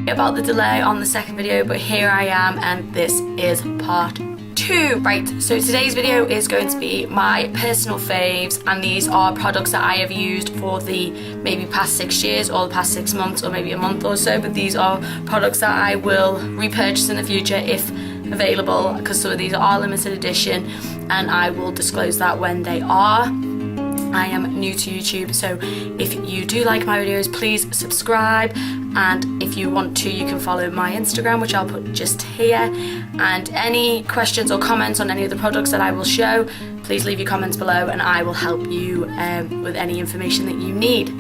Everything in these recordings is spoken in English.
about the delay on the second video, but here I am, and this is part 2. Right, so today's video is going to be my personal faves, and these are products that I have used for the maybe past 6 years or the past 6 months or maybe a month or so, but these are products that I will repurchase in the future if available, because some of these are limited edition, and I will disclose that when they are. I am new to YouTube, so if you do like my videos, please subscribe, and if you want to, you can follow my Instagram, which I'll put just here. And any questions or comments on any of the products that I will show, please leave your comments below and I will help you with any information that you need.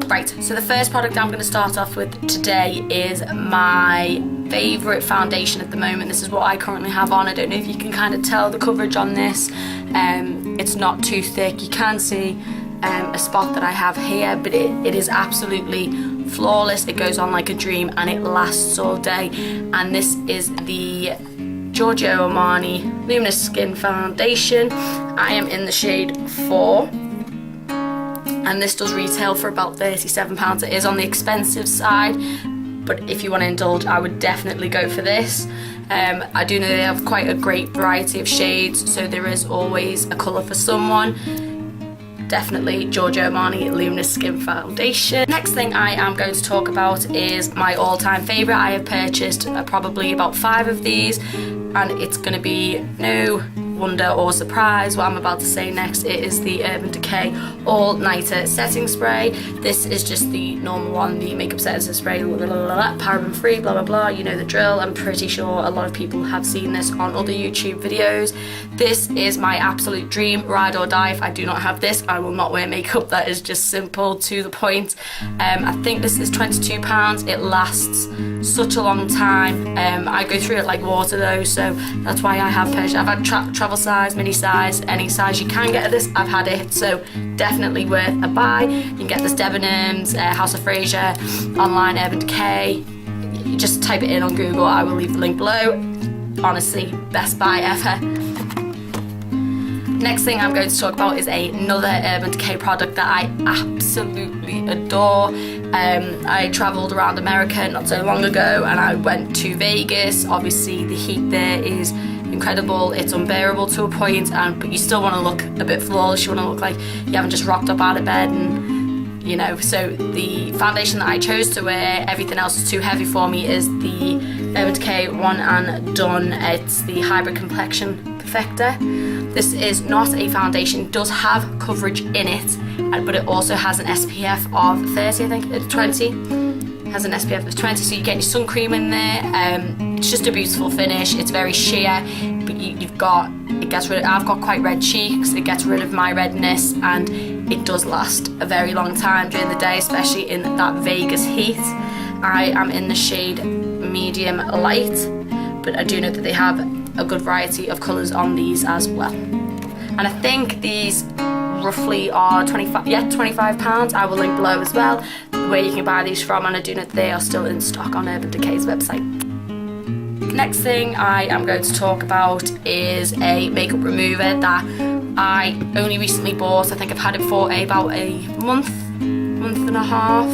Right, so the first product I'm going to start off with today is my favourite foundation at the moment. This is what I currently have on. I don't know if you can kind of tell the coverage on this. It's not too thick. You can see a spot that I have here, but it is absolutely flawless. It goes on like a dream and it lasts all day. And this is the GEORGIO Armani Luminous Skin Foundation. I am in the shade 4. And this does retail for about £37. It is on the expensive side, but if you want to indulge, I would definitely go for this. I do know they have quite a great variety of shades, so there is always a colour for someone. Definitely GEORGIO Armani Luminous Skin Foundation. Next thing I am going to talk about is my all-time favourite. I have purchased probably about 5 of these, and it's going to be no wonder or surprise what I'm about to say next. It is the Urban Decay All Nighter Setting Spray. This is just the normal one, the makeup setting spray, paraben free, blah blah blah, you know the drill. I'm pretty sure a lot of people have seen this on other YouTube videos. This is my absolute dream, ride or die. If I do not have this, I will not wear makeup. That is just simple, to the point. I think this is £22. It lasts such a long time. I go through it like water though, so that's why I have purchased. I've had travel size, mini size, any size you can get of this, I've had it, so definitely worth a buy. You can get this Debenhams, House of Fraser, online, Urban Decay. You just type it in on Google, I will leave the link below. Honestly, best buy ever. Next thing I'm going to talk about is another Urban Decay product that I absolutely adore. I travelled around America not so long ago, and I went to Vegas. Obviously the heat there is incredible, it's unbearable to a point, but you still want to look a bit flawless. You want to look like you haven't just rocked up out of bed, and you know. So the foundation that I chose to wear, everything else is too heavy for me, is the Urban Decay One and Done. It's the Hybrid Complexion Perfector. This is not a foundation. It does have coverage in it, but it also has an SPF of 30, I think, 20. Has an SPF of 20, so you get your sun cream in there. It's just a beautiful finish. It's very sheer, but it gets rid of, I've got quite red cheeks. It gets rid of my redness, and it does last a very long time during the day, especially in that Vegas heat. I am in the shade medium light, but I do know that they have a good variety of colours on these as well. And I think these roughly are £25. I will link below as well where you can buy these from, and I do know that they are still in stock on Urban Decay's website. Next thing I am going to talk about is a makeup remover that I only recently bought. I think I've had it for about a month and a half.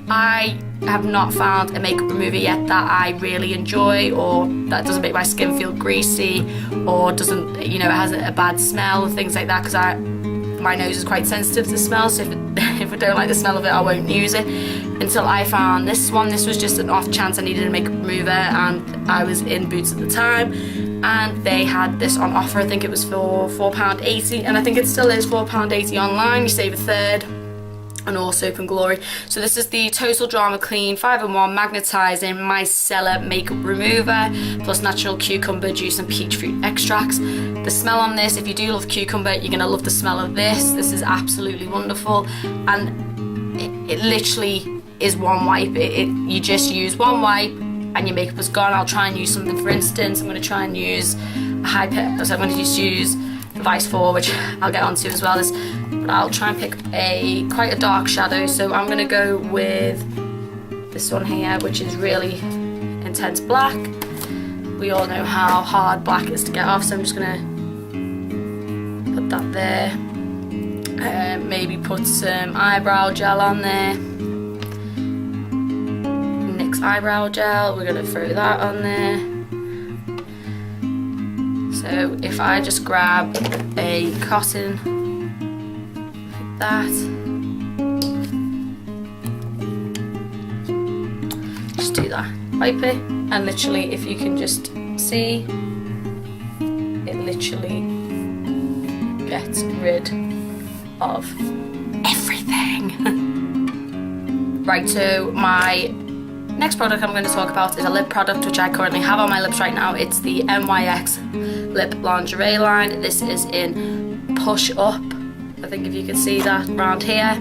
I have not found a makeup remover yet that I really enjoy, or that doesn't make my skin feel greasy, or doesn't, you know, it has a bad smell or things like that, because my nose is quite sensitive to smell, so if I don't like the smell of it, I won't use it. Until I found this one. This was just an off chance I needed a makeup remover, and I was in Boots at the time, and they had this on offer. I think it was for £4.80, and I think it still is £4.80 online. You save a third. And all Soap and Glory. So this is the Total Drama Clean 5-in-1 Magnetizing Micellar Makeup Remover, plus natural cucumber juice and peach fruit extracts. The smell on this, if you do love cucumber, you're going to love the smell of this. This is absolutely wonderful, and it literally is one wipe. You just use one wipe and your makeup is gone. I'll try and use something, for instance, I'm going to try and use a so I'm going to just use the Vice 4, which I'll get onto as well. But I'll try and pick quite a dark shadow, so I'm going to go with this one here, which is really intense black. We all know how hard black is to get off, so I'm just going to put that there. Maybe put some eyebrow gel on there. NYX eyebrow gel. We're going to throw that on there. So if I just grab a cotton like that, just do that, wipe it, and literally, if you can just see, it literally gets rid of everything. Right, so my next product I'm going to talk about is a lip product which I currently have on my lips right now. It's the NYX Lip Lingerie line. This is in Push Up. I think if you can see that around here.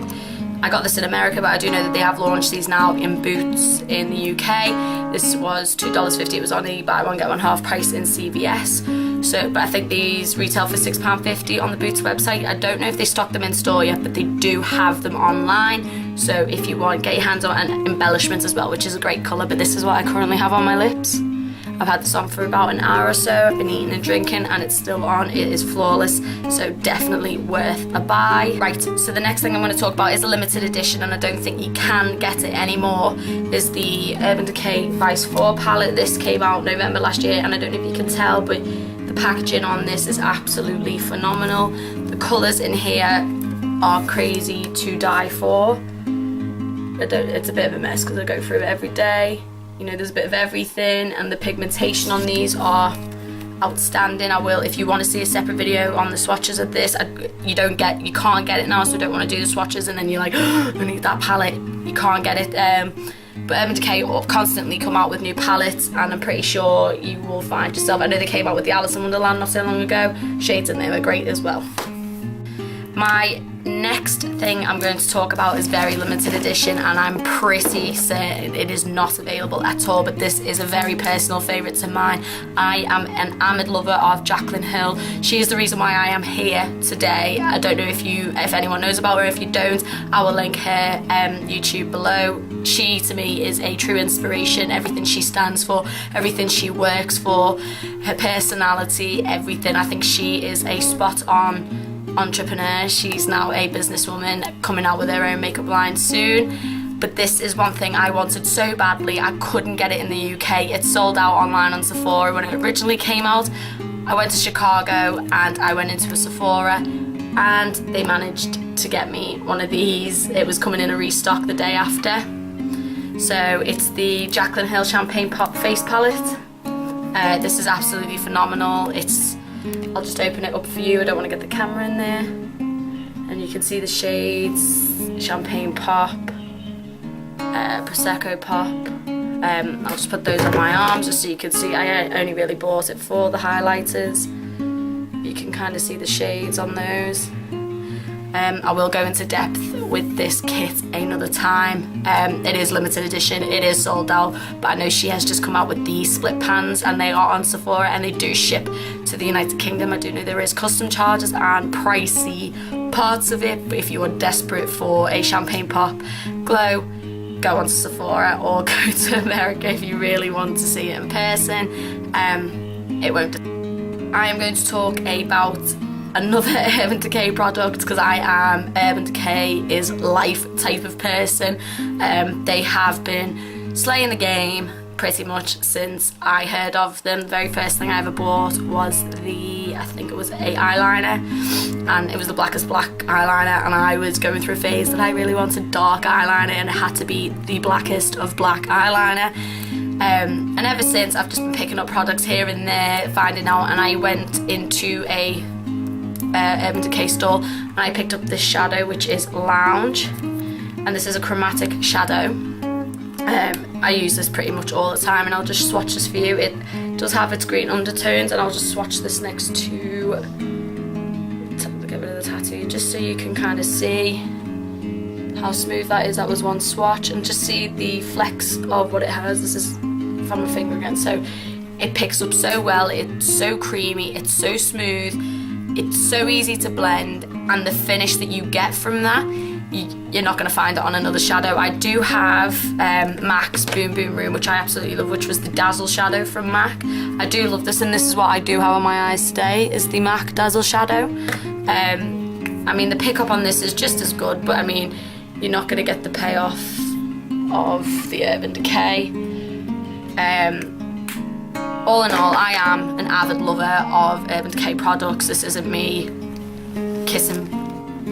I got this in America, but I do know that they have launched these now in Boots in the UK. This was $2.50. It was on the buy one get one half price in CVS. So, but I think these retail for £6.50 on the Boots website. I don't know if they stock them in store yet, but they do have them online. So if you want, get your hands on, and embellishments as well, which is a great colour. But this is what I currently have on my lips. I've had this on for about an hour or so. I've been eating and drinking and it's still on. It is flawless, so definitely worth a buy. Right, so the next thing I'm going to talk about is a limited edition, and I don't think you can get it anymore, is the Urban Decay Vice 4 palette. This came out November last year, and I don't know if you can tell, but the packaging on this is absolutely phenomenal. The colours in here are crazy to die for. It's a bit of a mess because I go through it every day. You know, there's a bit of everything, and the pigmentation on these are outstanding. I will, if you want to see a separate video on the swatches of this, you can't get it now, so I don't want to do the swatches and then you're like, oh, I need that palette. You can't get it. But Urban Decay constantly come out with new palettes, and I'm pretty sure you will find yourself. I know they came out with the Alice in Wonderland not so long ago. Shades in there are great as well. My next thing I'm going to talk about is very limited edition, and I'm pretty certain it is not available at all, but this is a very personal favourite of mine. I am an avid lover of JACLYN Hill. She is the reason why I am here today. I don't know if anyone knows about her. If you don't, I will link her YouTube below. She to me is a true inspiration. Everything she stands for, everything she works for, her personality, everything. I think she is a spot on entrepreneur. She's now a businesswoman coming out with her own makeup line soon. But this is one thing I wanted so badly. I couldn't get it in the UK. It sold out online on Sephora when it originally came out. I went to Chicago and I went into a Sephora and they managed to get me one of these. It was coming in a restock the day after. So it's the JACLYN Hill Champagne Pop Face Palette. This is absolutely phenomenal. I'll just open it up for you. I don't want to get the camera in there. And you can see the shades: Champagne Pop, Prosecco Pop. I'll just put those on my arms just so you can see. I only really bought it for the highlighters. You can kind of see the shades on those. I will go into depth with this kit another time. It is limited edition, it is sold out, but I know she has just come out with the split pans and they are on Sephora and they do ship to the United Kingdom. I do know there is custom charges and pricey parts of it, but if you are desperate for a Champagne Pop glow, go on to Sephora or go to America if you really want to see it in person. It won't. I am going to talk about another Urban Decay product because I am Urban Decay is life type of person. They have been slaying the game pretty much since I heard of them. The very first thing I ever bought was I think it was a eyeliner, and it was the blackest black eyeliner, and I was going through a phase that I really wanted dark eyeliner and it had to be the blackest of black eyeliner. And ever since I've just been picking up products here and there, finding out, and I went into a Urban Decay store and I picked up this shadow which is Lounge, and this is a chromatic shadow. I use this pretty much all the time, and I'll just swatch this for you. It does have its green undertones, and I'll just swatch this next to get rid of the tattoo just so you can kind of see how smooth that is. That was one swatch, and just see the flex of what it has. This is from my finger again, so it picks up so well. It's so creamy, it's so smooth, it's so easy to blend, and the finish that you get from that, you're not going to find it on another shadow. I do have MAC's Boom Boom Room, which I absolutely love, which was the Dazzle shadow from MAC. I do love this, and this is what I do have on my eyes today, is the MAC Dazzle shadow. I mean, the pickup on this is just as good, but I mean, you're not going to get the payoff of the Urban Decay. All in all, I am an avid lover of Urban Decay products. This isn't me kissing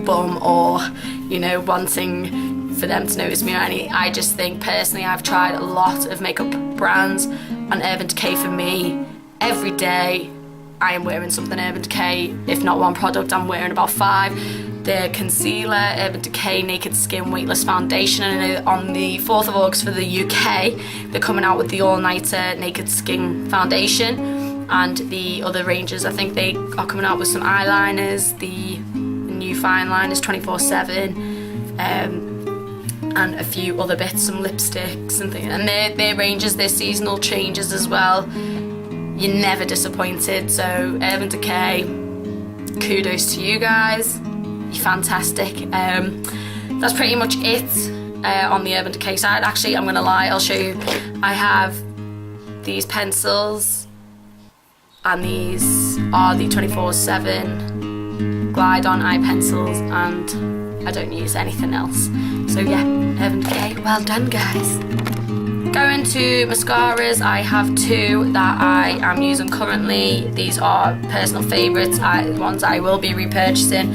bum or, you know, wanting for them to notice me or any. I just think personally I've tried a lot of makeup brands, and Urban Decay for me, every day I am wearing something Urban Decay. If not one product, I'm wearing about 5. The concealer, Urban Decay Naked Skin Weightless Foundation, and on the 4th of August for the UK, they're coming out with the All-Nighter Naked Skin Foundation, and the other ranges, I think they are coming out with some eyeliners, the new fine liners 24/7, and a few other bits, some lipsticks and things, and their ranges, their seasonal changes as well. You're never disappointed. So Urban Decay, kudos to you guys. You're fantastic. That's pretty much it on the Urban Decay side. Actually, I'm gonna lie, I'll show you. I have these pencils, and these are the 24/7 Glide On eye pencils, and I don't use anything else. So yeah, Urban Decay, well done guys. Going to mascaras, I have 2 that I am using currently. These are personal favourites, ones I will be repurchasing.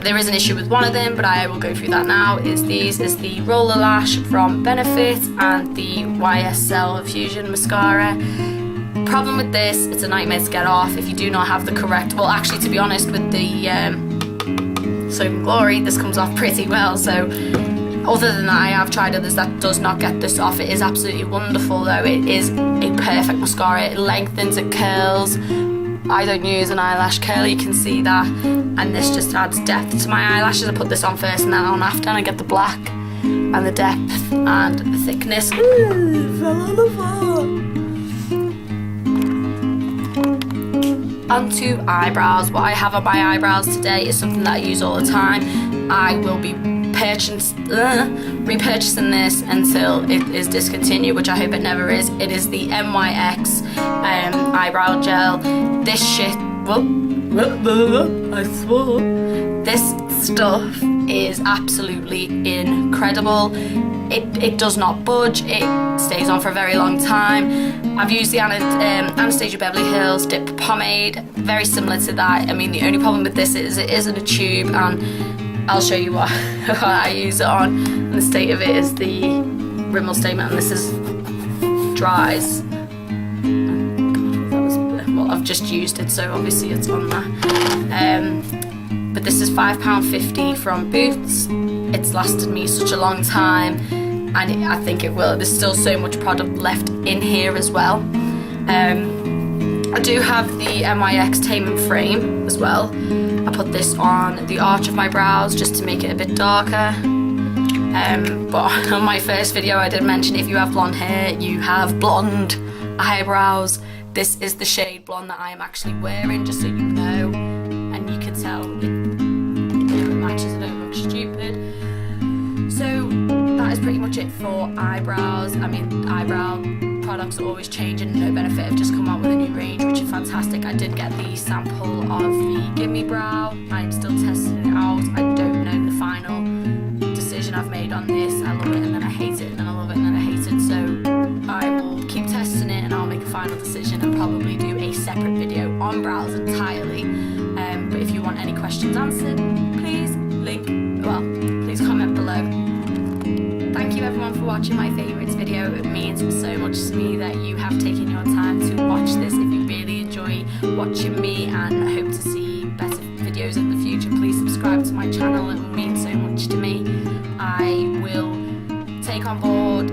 There is an issue with one of them, but I will go through that now. Is the ROLLERLASH from Benefit and the YSL Fusion mascara. Problem with this, it's a nightmare to get off if you do not have the correct, well actually to be honest with the Soap & Glory, this comes off pretty well, so other than that I have tried others that does not get this off. It is absolutely wonderful though. It is a perfect mascara. It lengthens, it curls. I don't use an eyelash curler, you can see that, and this just adds depth to my eyelashes. I put this on first and then on after, and I get the black and the depth and the thickness. Ooh, fell on the floor. Onto eyebrows. What I have on my eyebrows today is something that I use all the time. I will be repurchasing this until it is discontinued, which I hope it never is. It is the NYX eyebrow gel. This shit, I swore. This stuff is absolutely incredible. It does not budge, it stays on for a very long time. I've used the Anastasia Beverly Hills Dip Pomade, very similar to that. I mean, the only problem with this is it is in a tube, and I'll show you what I use it on. And the state of it is the Rimmel statement, and this is dries. Well, I've just used it, so obviously it's on there. But this is £5.50 from Boots. It's lasted me such a long time, and I think it will. There's still so much product left in here as well. I do have the NYX Tame and Frame as well. I put this on the arch of my brows just to make it a bit darker. But on my first video I did mention if you have blonde hair, you have blonde eyebrows. This is the shade blonde that I am actually wearing, just so you know, and you can tell it matches. I don't look stupid. So that is pretty much it for eyebrows. I mean, eyebrow products are always changing. No Benefit have just come out with a new range, which is fantastic. I did get the sample of the Gimme Brow. I'm still testing it out. I don't know the final decision I've made on this. I love it and then I hate it, and then I love it and then I hate it. So I will keep testing it and I'll make a final decision and probably do a separate video on brows entirely. But if you want any questions answered, please comment below. Thank you everyone for watching my favourites video. It means so much to me that you have taken your time to watch this. If you really enjoy watching me and hope to see better videos in the future, please subscribe to my channel. It will mean so much to me. I will take on board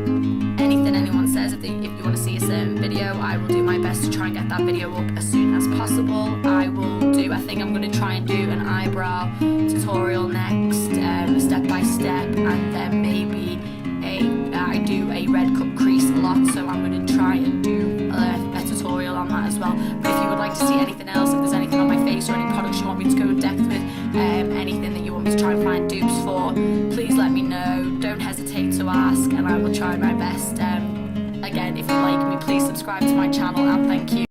anything anyone says. If you want to see a certain video, I will do my best to try and get that video up as soon as possible. I think I'm going to try and do an eyebrow tutorial next, step by step, and then maybe I do a red cup crease a lot, so I'm going to try and do a tutorial on that as well. But if you would like to see anything else, if there's anything on my face or any products you want me to go in depth with, anything that you want me to try and find dupes for, please let me know. Don't hesitate to ask, and I will try my best. Again, if you like me, please subscribe to my channel, and thank you.